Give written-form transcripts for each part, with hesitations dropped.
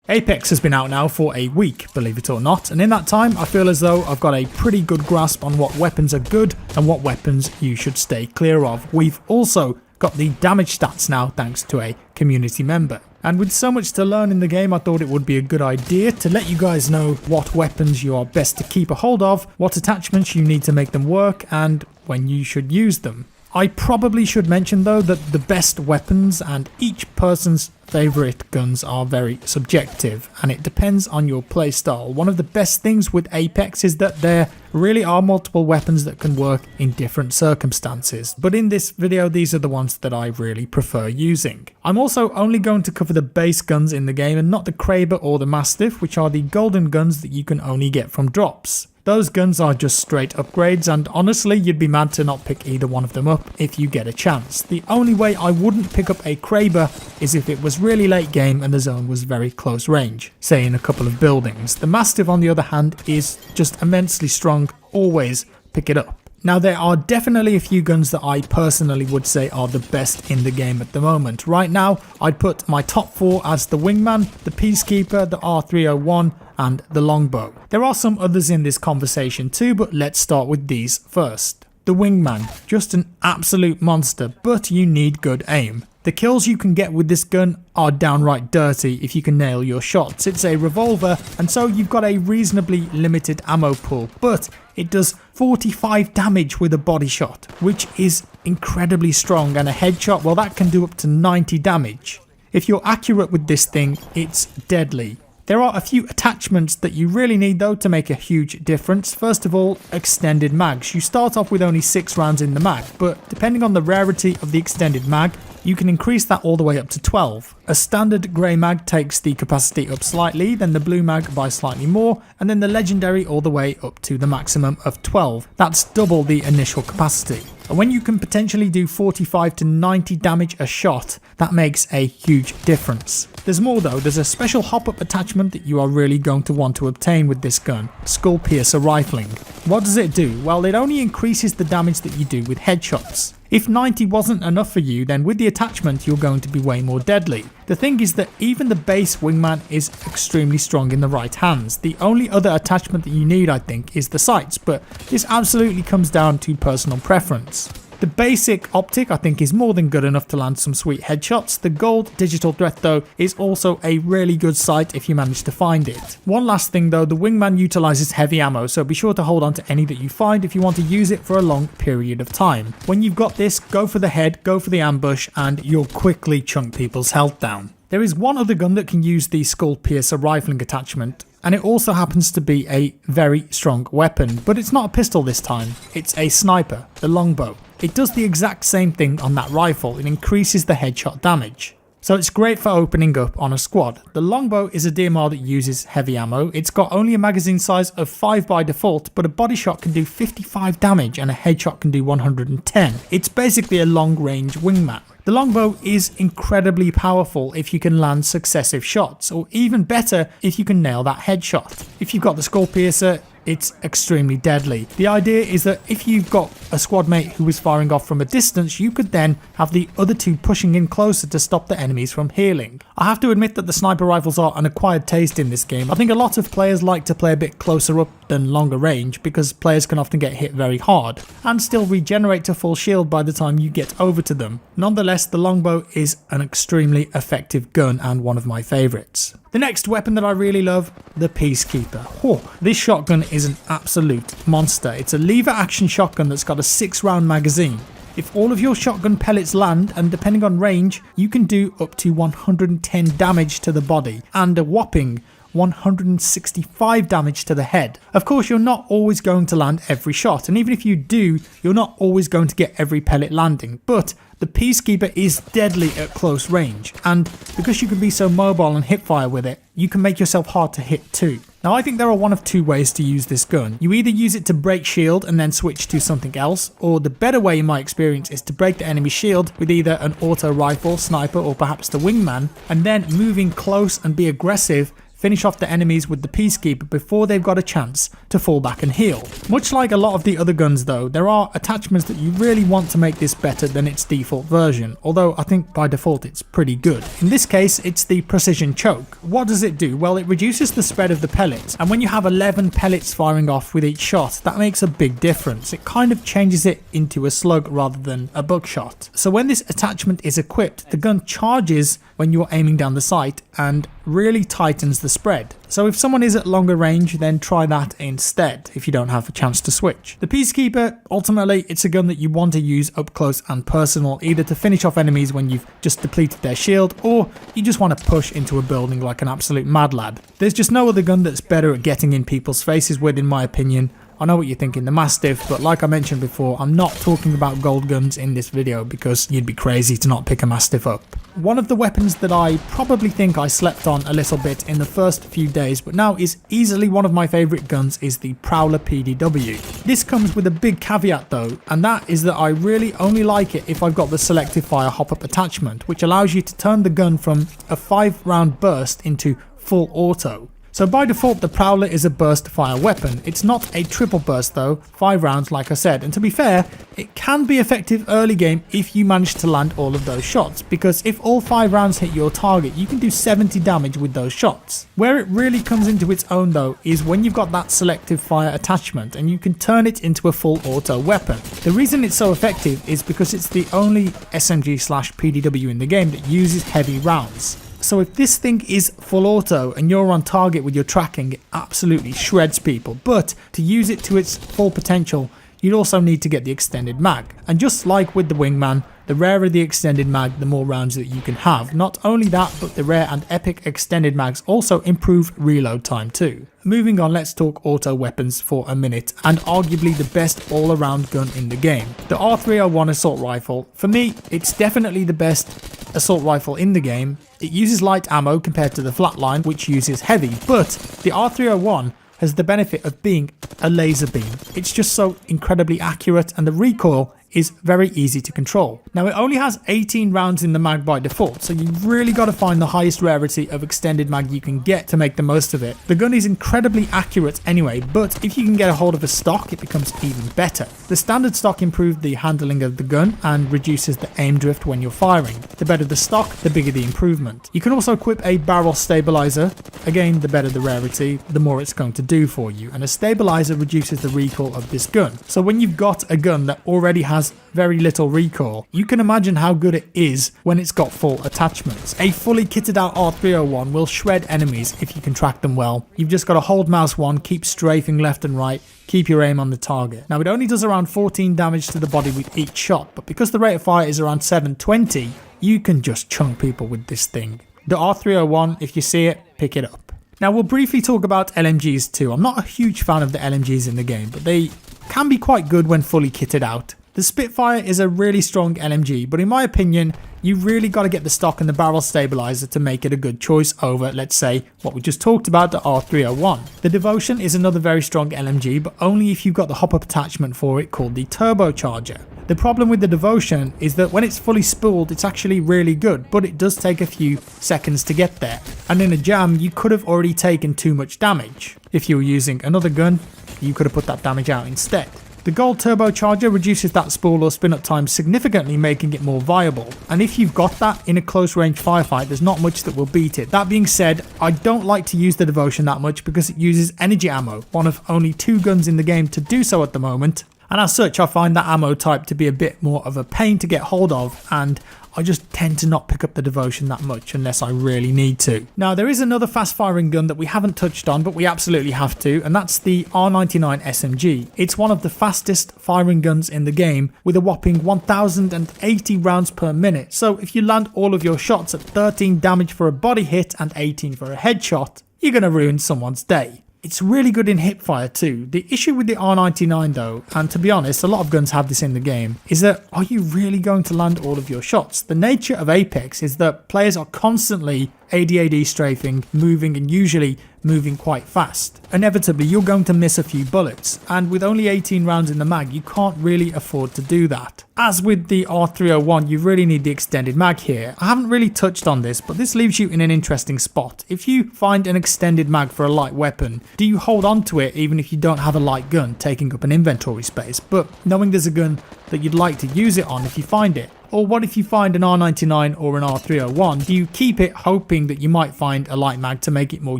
Apex has been out now for a week, believe it or not, and in that time I feel as though I've got a pretty good grasp on what weapons are good and what weapons you should stay clear of. We've also got the damage stats now thanks to a community member. And with so much to learn in the game, I thought it would be a good idea to let you guys know what weapons you are best to keep a hold of, what attachments you need to make them work, and when you should use them. I probably should mention though that the best weapons and each person's favourite guns are very subjective and it depends on your playstyle. One of the best things with Apex is that there really are multiple weapons that can work in different circumstances, but in this video these are the ones that I really prefer using. I'm also only going to cover the base guns in the game and not the Kraber or the Mastiff, which are the golden guns that you can only get from drops. Those guns are just straight upgrades and honestly you'd be mad to not pick either one of them up if you get a chance. The only way I wouldn't pick up a Kraber is if it was really late game and the zone was very close range, say in a couple of buildings. The Mastiff on the other hand is just immensely strong, always pick it up. Now there are definitely a few guns that I personally would say are the best in the game at the moment. Right now I'd put my top 4 as the Wingman, the Peacekeeper, the R301 and the Longbow. There are some others in this conversation too, but let's start with these first. The Wingman, just an absolute monster, but you need good aim. The kills you can get with this gun are downright dirty if you can nail your shots. It's a revolver and so you've got a reasonably limited ammo pool, but it does 45 damage with a body shot, which is incredibly strong, and a headshot, well, that can do up to 90 damage. If you're accurate with this thing, it's deadly. There are a few attachments that you really need though to make a huge difference. First of all, extended mags. You start off with only 6 rounds in the mag, but depending on the rarity of the extended mag, you can increase that all the way up to 12. A standard grey mag takes the capacity up slightly, then the blue mag by slightly more, and then the legendary all the way up to the maximum of 12. That's double the initial capacity. And when you can potentially do 45 to 90 damage a shot, that makes a huge difference. There's more though. There's a special hop-up attachment that you are really going to want to obtain with this gun, Skull Piercer Rifling. What does it do? Well, it only increases the damage that you do with headshots. If 90 wasn't enough for you, then with the attachment you're going to be way more deadly. The thing is that even the base Wingman is extremely strong in the right hands. The only other attachment that you need, I think, is the sights, but this absolutely comes down to personal preference. The basic optic I think is more than good enough to land some sweet headshots. The gold digital threat though is also a really good sight if you manage to find it. One last thing though, the Wingman utilizes heavy ammo, so be sure to hold on to any that you find if you want to use it for a long period of time. When you've got this, go for the head, go for the ambush, and you'll quickly chunk people's health down. There is one other gun that can use the Skull Piercer Rifling attachment, and it also happens to be a very strong weapon, but it's not a pistol this time, it's a sniper, the Longbow. It does the exact same thing on that rifle, it increases the headshot damage. So it's great for opening up on a squad. The Longbow is a DMR that uses heavy ammo. It's got only a magazine size of 5 by default, but a body shot can do 55 damage and a headshot can do 110. It's basically a long range Wingman. The Longbow is incredibly powerful if you can land successive shots, or even better if you can nail that headshot. If you've got the Skull Piercer, it's extremely deadly. The idea is that if you've got a squad mate who is firing off from a distance, you could then have the other two pushing in closer to stop the enemies from healing. I have to admit that the sniper rifles are an acquired taste in this game. I think a lot of players like to play a bit closer up than longer range because players can often get hit very hard and still regenerate to full shield by the time you get over to them. Nonetheless, the Longbow is an extremely effective gun and one of my favourites. The next weapon that I really love, the Peacekeeper. This shotgun is an absolute monster. It's a lever action shotgun that's got a 6-round magazine. If all of your shotgun pellets land, and depending on range, you can do up to 110 damage to the body and a whopping 165 damage to the head. Of course, you're not always going to land every shot, and even if you do, you're not always going to get every pellet landing, but the Peacekeeper is deadly at close range, and because you can be so mobile and hipfire with it, you can make yourself hard to hit too. Now I think there are one of two ways to use this gun. You either use it to break shield and then switch to something else, or the better way in my experience is to break the enemy shield with either an auto rifle, sniper, or perhaps the Wingman, and then moving close and be aggressive, finish off the enemies with the Peacekeeper before they've got a chance to fall back and heal. Much like a lot of the other guns though, there are attachments that you really want to make this better than its default version, although I think by default it's pretty good. In this case, it's the Precision Choke. What does it do? Well, it reduces the spread of the pellets, and when you have 11 pellets firing off with each shot, that makes a big difference. It kind of changes it into a slug rather than a buckshot. So when this attachment is equipped, the gun charges when you're aiming down the sight and really tightens the spread. So if someone is at longer range, then try that instead if you don't have a chance to switch. The Peacekeeper, ultimately, it's a gun that you want to use up close and personal, either to finish off enemies when you've just depleted their shield, or you just want to push into a building like an absolute mad lad. There's just no other gun that's better at getting in people's faces with, in my opinion. I know what you're thinking, the Mastiff, but like I mentioned before, I'm not talking about gold guns in this video because you'd be crazy to not pick a Mastiff up. One of the weapons that I probably think I slept on a little bit in the first few days, but now is easily one of my favourite guns, is the Prowler PDW. This comes with a big caveat though, and that is that I really only like it if I've got the selective fire hop-up attachment, which allows you to turn the gun from a 5-round burst into full auto. So by default, the Prowler is a burst fire weapon. It's not a triple burst though, 5 rounds like I said, and to be fair, it can be effective early game if you manage to land all of those shots, because if all 5 rounds hit your target, you can do 70 damage with those shots. Where it really comes into its own though is when you've got that selective fire attachment and you can turn it into a full auto weapon. The reason it's so effective is because it's the only SMG/PDW in the game that uses heavy rounds. So if this thing is full auto and you're on target with your tracking, it absolutely shreds people. But to use it to its full potential, you'd also need to get the extended mag. And just like with the Wingman, the rarer the extended mag, the more rounds that you can have. Not only that, but the rare and epic extended mags also improve reload time too. Moving on, let's talk auto weapons for a minute, and arguably the best all-around gun in the game. The R301 assault rifle, for me, it's definitely the best assault rifle in the game. It uses light ammo compared to the Flatline, which uses heavy, but the R301 has the benefit of being a laser beam. It's just so incredibly accurate, and the recoil is very easy to control. Now, it only has 18 rounds in the mag by default, so you've really got to find the highest rarity of extended mag you can get to make the most of it. The gun is incredibly accurate anyway, but if you can get a hold of a stock, it becomes even better. The standard stock improved the handling of the gun and reduces the aim drift when you're firing. The better the stock, the bigger the improvement. You can also equip a barrel stabilizer. Again, the better the rarity, the more it's going to do for you, and a stabilizer reduces the recoil of this gun. So when you've got a gun that already has very little recoil, you can imagine how good it is when it's got full attachments. A fully kitted out R301 will shred enemies if you can track them well. You've just got to hold mouse 1, keep strafing left and right, keep your aim on the target. Now, it only does around 14 damage to the body with each shot, but because the rate of fire is around 720, you can just chunk people with this thing. The R301, if you see it, pick it up. Now, we'll briefly talk about LMGs too. I'm not a huge fan of the LMGs in the game, but they can be quite good when fully kitted out. The Spitfire is a really strong LMG, but in my opinion, you really got to get the stock and the barrel stabilizer to make it a good choice over, let's say, what we just talked about, the R301. The Devotion is another very strong LMG, but only if you've got the hop-up attachment for it called the Turbocharger. The problem with the Devotion is that when it's fully spooled, it's actually really good, but it does take a few seconds to get there. And in a jam, you could have already taken too much damage. If you were using another gun, you could have put that damage out instead. The Gold Turbocharger reduces that spool or spin up time significantly, making it more viable. And if you've got that in a close range firefight, there's not much that will beat it. That being said, I don't like to use the Devotion that much because it uses energy ammo, one of only 2 guns in the game to do so at the moment. And as such, I find that ammo type to be a bit more of a pain to get hold of, and I just tend to not pick up the Devotion that much unless I really need to. Now, there is another fast firing gun that we haven't touched on, but we absolutely have to, and that's the R99 SMG. It's one of the fastest firing guns in the game with a whopping 1080 rounds per minute. So if you land all of your shots at 13 damage for a body hit and 18 for a headshot, you're going to ruin someone's day. It's really good in hipfire too. The issue with the R99 though, and to be honest, a lot of guns have this in the game, is that are you really going to land all of your shots? The nature of Apex is that players are constantly ADAD strafing, moving, and usually moving quite fast. Inevitably, you're going to miss a few bullets, and with only 18 rounds in the mag, you can't really afford to do that. As with the R301, you really need the extended mag here. I haven't really touched on this, but this leaves you in an interesting spot. If you find an extended mag for a light weapon, do you hold on to it even if you don't have a light gun taking up an inventory space, but knowing there's a gun that you'd like to use it on if you find it? Or what if you find an R99 or an R301? Do you keep it hoping that you might find a light mag to make it more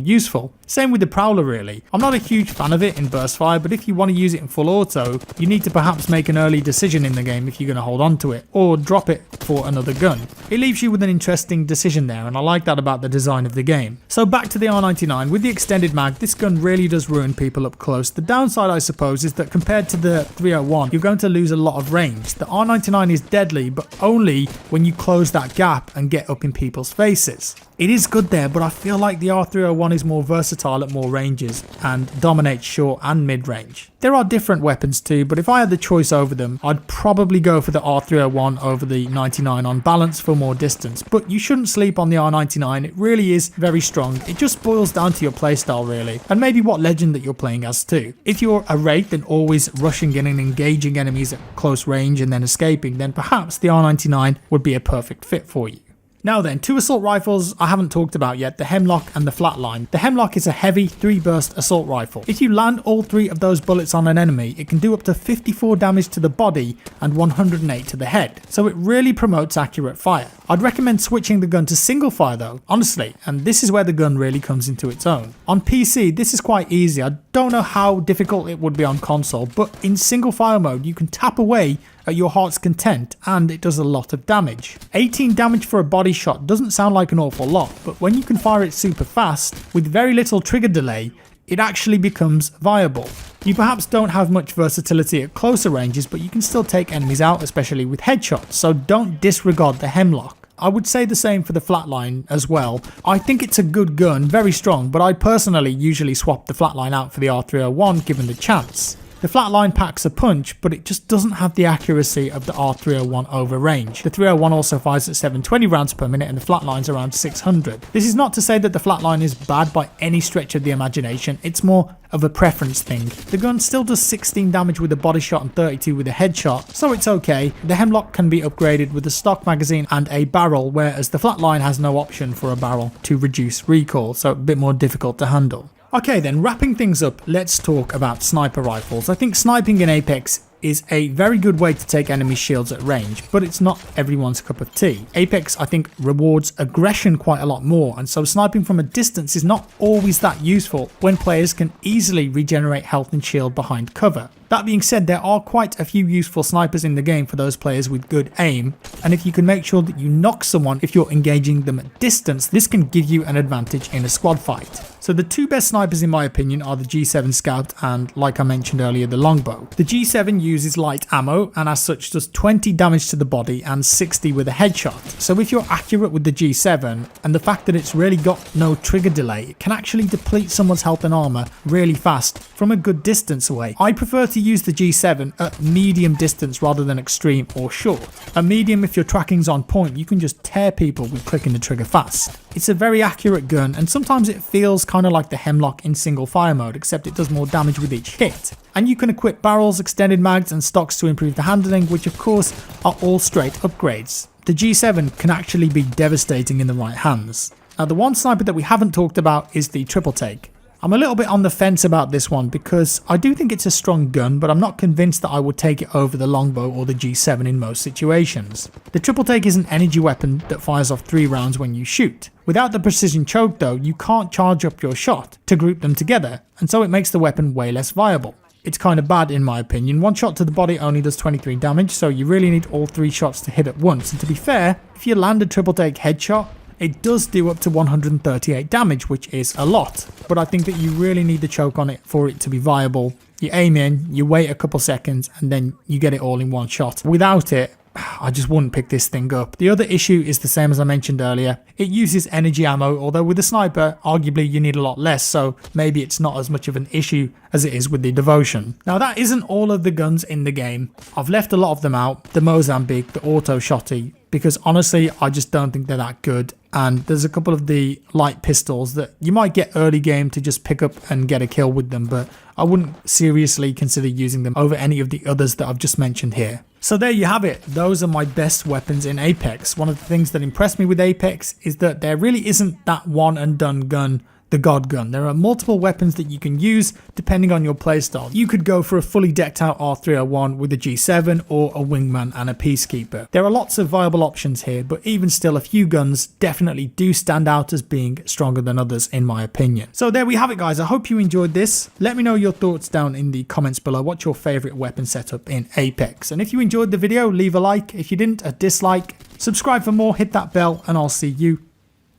useful? Same with the Prowler really. I'm not a huge fan of it in burst fire, but if you want to use it in full auto, you need to perhaps make an early decision in the game if you're going to hold on to it, or drop it for another gun. It leaves you with an interesting decision there, and I like that about the design of the game. So back to the R99, with the extended mag, this gun really does ruin people up close. The downside I suppose is that compared to the 301, you're going to lose a lot of range. The R99 is deadly, but only when you close that gap and get up in people's faces. It is good there, but I feel like the R301 is more versatile at more ranges and dominates short and mid range. There are different weapons too, but if I had the choice over them, I'd probably go for the R301 over the 99 on balance for more distance, but you shouldn't sleep on the R99. It really is very strong. It just boils down to your playstyle really, and maybe what legend that you're playing as too. If you're a Wraith and always rushing in and engaging enemies at close range and then escaping, then perhaps the R99 would be a perfect fit for you. Now then, two assault rifles I haven't talked about yet, the Hemlock and the Flatline. The Hemlock is a heavy 3-burst assault rifle. If you land all 3 of those bullets on an enemy, it can do up to 54 damage to the body and 108 to the head, so it really promotes accurate fire. I'd recommend switching the gun to single fire though, honestly, and this is where the gun really comes into its own. On PC, this is quite easy. I don't know how difficult it would be on console, but in single fire mode, you can tap away at your heart's content, and it does a lot of damage. 18 damage for a body shot doesn't sound like an awful lot, but when you can fire it super fast, with very little trigger delay, it actually becomes viable. You perhaps don't have much versatility at closer ranges, but you can still take enemies out, especially with headshots, so don't disregard the Hemlock. I would say the same for the Flatline as well. I think it's a good gun, very strong, but I personally usually swap the Flatline out for the R301 given the chance. The Flatline packs a punch, but it just doesn't have the accuracy of the R301 over range. The 301 also fires at 720 rounds per minute and the Flatline's around 600. This is not to say that the Flatline is bad by any stretch of the imagination, it's more of a preference thing. The gun still does 16 damage with a body shot and 32 with a headshot, so it's okay. The Hemlock can be upgraded with a stock magazine and a barrel, whereas the Flatline has no option for a barrel to reduce recoil, so a bit more difficult to handle. Okay then, wrapping things up, let's talk about sniper rifles. I think sniping in Apex is a very good way to take enemy shields at range, but it's not everyone's cup of tea. Apex, I think, rewards aggression quite a lot more, and so sniping from a distance is not always that useful when players can easily regenerate health and shield behind cover. That being said, there are quite a few useful snipers in the game for those players with good aim, and if you can make sure that you knock someone if you're engaging them at distance, this can give you an advantage in a squad fight. So the two best snipers in my opinion are the G7 Scout and, like I mentioned earlier, the Longbow. The G7 uses light ammo and as such does 20 damage to the body and 60 with a headshot. So if you're accurate with the G7 and the fact that it's really got no trigger delay, it can actually deplete someone's health and armor really fast from a good distance away. I prefer to use the G7 at medium distance rather than extreme or short. At medium, if your tracking's on point, you can just tear people with clicking the trigger fast. It's a very accurate gun, and sometimes it feels kind of like the Hemlock in single fire mode, except it does more damage with each hit. And you can equip barrels, extended mags and stocks to improve the handling, which of course are all straight upgrades. The G7 can actually be devastating in the right hands. Now the one sniper that we haven't talked about is the Triple Take. I'm a little bit on the fence about this one because I do think it's a strong gun, but I'm not convinced that I would take it over the Longbow or the G7 in most situations. The Triple Take is an energy weapon that fires off 3 rounds when you shoot. Without the precision choke though, you can't charge up your shot to group them together, and so it makes the weapon way less viable. It's kind of bad in my opinion. One shot to the body only does 23 damage, so you really need all 3 shots to hit at once, and to be fair, if you land a Triple Take headshot, it does do up to 138 damage, which is a lot, but I think that you really need the choke on it for it to be viable. You aim in, you wait a couple seconds, and then you get it all in one shot. Without it, I just wouldn't pick this thing up. The other issue is the same as I mentioned earlier. It uses energy ammo, although with the sniper, arguably you need a lot less, so maybe it's not as much of an issue as it is with the Devotion. Now that isn't all of the guns in the game. I've left a lot of them out, the Mozambique, the Auto Shotty, because honestly I just don't think they're that good, and there's a couple of the light pistols that you might get early game to just pick up and get a kill with them, but I wouldn't seriously consider using them over any of the others that I've just mentioned here. So there you have it. Those are my best weapons in Apex. One of the things that impressed me with Apex is that there really isn't that one and done gun, the God gun. There are multiple weapons that you can use depending on your playstyle. You could go for a fully decked out R301 with a G7 or a Wingman and a Peacekeeper. There are lots of viable options here, but even still a few guns definitely do stand out as being stronger than others in my opinion. So there we have it guys. I hope you enjoyed this. Let me know your thoughts down in the comments below. What's your favorite weapon setup in Apex? And if you enjoyed the video, leave a like. If you didn't, a dislike. Subscribe for more, hit that bell, and I'll see you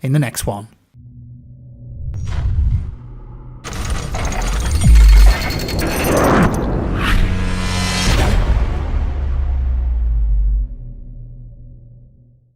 in the next one.